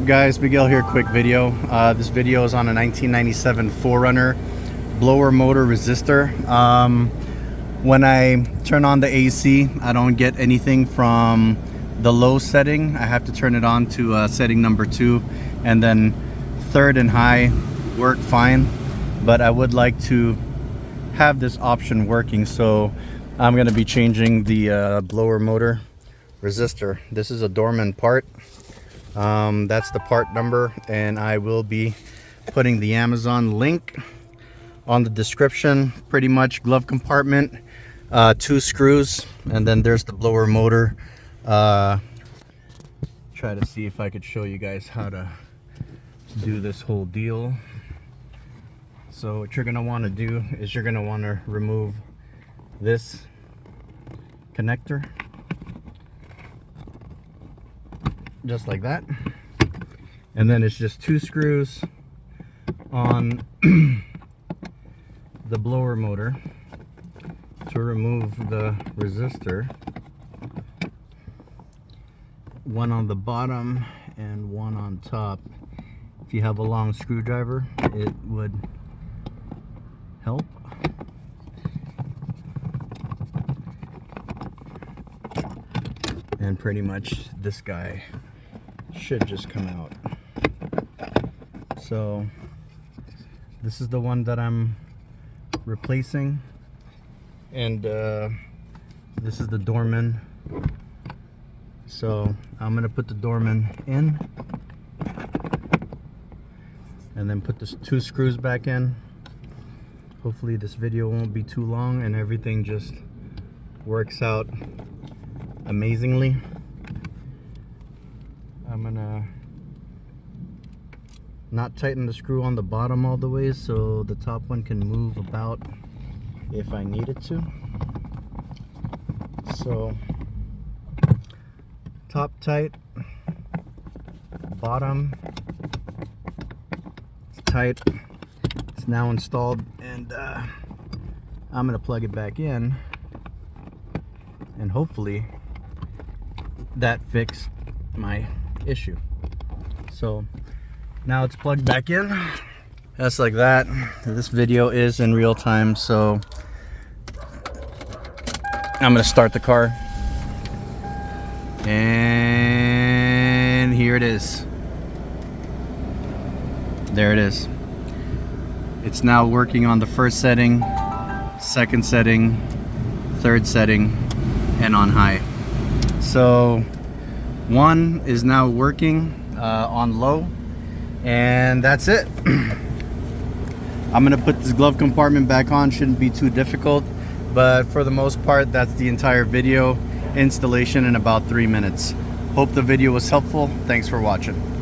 guys, Miguel here. Quick video. This video is on a 1997 4runner blower motor resistor. When I turn on the AC, I don't get anything from the low setting. I have to turn it on to setting number 2, and then third and high work fine, but I would like to have this option working, so I'm going to be changing the blower motor resistor. This is a dormant part. That's the part number, and I will be putting the Amazon link on the description. Pretty much glove compartment, 2 screws, and then there's the blower motor. Try to see if I could show you guys how to do this whole deal. So what you're going to want to do is you're going to want to remove this connector, just like that, and then it's just 2 screws on the blower motor to remove the resistor, one on the bottom and one on top. If you have a long screwdriver, it would help. And pretty much this guy should just come out. So this is the one that I'm replacing, and this is the dorman. So I'm gonna put the dorman in and then put the 2 screws back in. Hopefully this video won't be too long and everything just works out amazingly. I'm gonna not tighten the screw on the bottom all the way, so the top one can move about if I need it to. So top tight, bottom it's tight. It's now installed, and I'm gonna plug it back in, and hopefully that fixed my issue. So now it's plugged back in, just like that. This video is in real time, so I'm gonna start the car, and here it is. There it is. It's now working on the first setting, second setting, third setting, and on high. So 1 is now working on low, and that's it. I'm gonna put this glove compartment back on. Shouldn't be too difficult, but for the most part, that's the entire video installation in about 3 minutes. Hope the video was helpful. Thanks for watching.